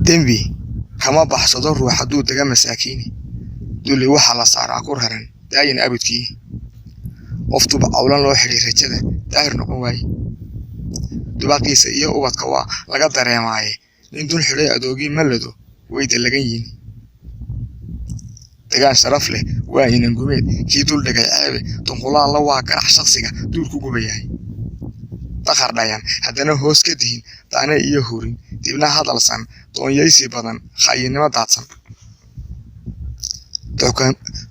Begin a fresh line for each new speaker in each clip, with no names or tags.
dembi kama baxsado ruux hadduu daga masaakiini dulli waxa la saaraa ku raran daayin abidkii qoftuba cawlan loo xidhay rajada daahir noqon waaye dubaqiisa iyo ubadka waa laga dareemaaye nin dul xidhay adoogii malado way dalagan yihiin degaan sharaf leh waa inan gumeed kii dul dhigay ceebe dunqulaa la waa garax shaqsiga duul ku gubayahay dakhar dhayan haddana hoos ka dihin daane iyo hurin dibna hadalsan doonyaysi badan khayinimo daadsan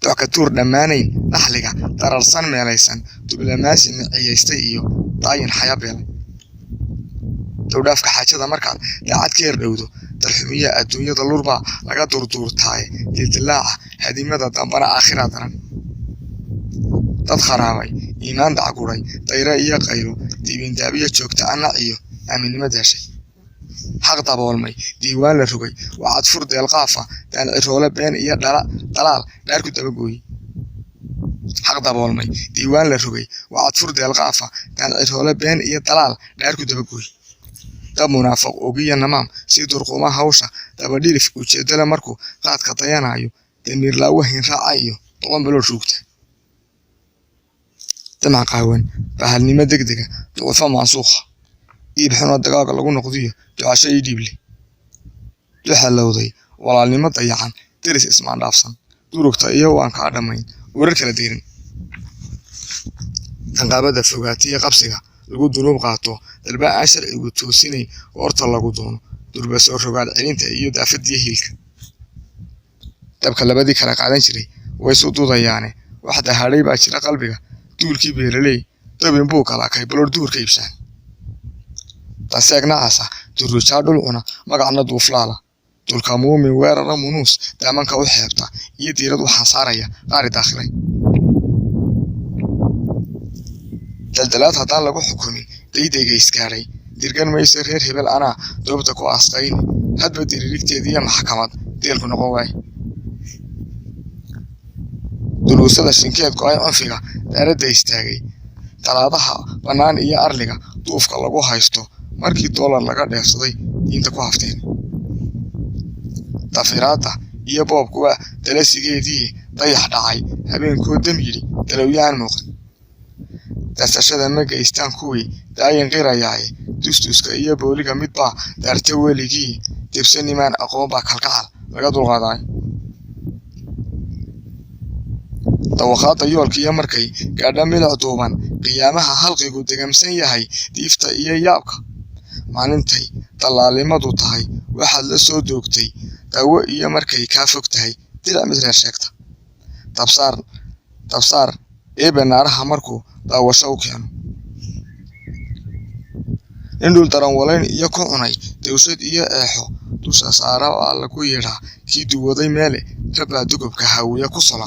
doka tuur dhammaanayn naxliga dararsan meelaysan dublamaasi miciyaystay iyo daayin xayabeelay dowdhaafka xaajada markaad daacad ka herdhowdo darxumiya adduunyada lurbaa laga durduurtaaye diltilaaca hadimada dambana aakhira daran dad kharaabay iimaan dacguray dayra iyo qaylo diibindaabiya joogta annac iyo aaminimo daashay xaq daboolmay diiwaan la rogay wacad fur deelqaafa daan ciroole been iyo dalaal dhaar ku dabagooyey xaq daboolmay diiwaan la rogay wacad fur deelqaafa daan ciroole been iyo dalaal dhaar ku dabagooyey dab munaafiq ogiya namaam si durquma hawsha dabadhilif ujeedada markuu qaadka dayanayo damiir laawahin raaca iyo toban bilood ruugta damac qaawan bahalnimo degdega duqufo maansuuqa iib xuno dagaaga lagu noqdiyo ducasho ii dhiible duxalowday walaalnimo dayacan deris ismaan dhaafsan durugta iyo waan kaa dhammayn warar kala diirin tanqaabada fogaatiya qabsiga lagu dunuub qaato dalba aan sharcigu toosinayn horta lagu doono durba soo rogaal celinta iyo daafadiya hiilka dabka labadii kala qaadan jiray way isu duudayaane wax dahaadhay baa jira qalbiga duulkii beeraley dabin buu kalaakay baloor duurka iibsaan taseeg nacaasa durujaa dhul cuna magacna duuflaala dulka muumin weerara munuus daamanka u xeebta iyo diirad waxaa saaraya qaari daakhilay daldalaad haddaan lagu xukumin daydayga iskaaray dirgan maysa reer hebel anaa doobta ku aasqayni hadba diririgteediiyo maxkamad deelku noqon waaye duluusada shinkeed go-ay cunfiga daaradda istaagay talaadaha bannaan iyo arliga duufka lagu haysto markii doolar laga dheefsaday diinta ku hafteen dafiraadda iyo boobkuwa dalasigeedii dayax dhacay habeenkoo dam yidhi dalowyaan muuqan darsashada ma geystaan kuwii daayin qirayaaye dustuska iyo booliga midbaa daarta weligii dibsanimaan aqoon baa kalkacal laga dulqaadaay dawaqaadda yoolkiiyo markay gaadha milic duuban qiyaamaha halqigu degamsan yahay diifta iyo yaabka maalintay dallaalimadu tahay waxaad la soo doogtay dawo iyo markay kaa fog tahay dirac mid reer sheegta dabsaar eebe naaraha markuu daawasho u keeno nin dhul daran walayn iyo ku cunay dawshad iyo eexo dusha saara oo alla ku yeedhaa kii duwaday meele rabaa dugubka haawiya ku sola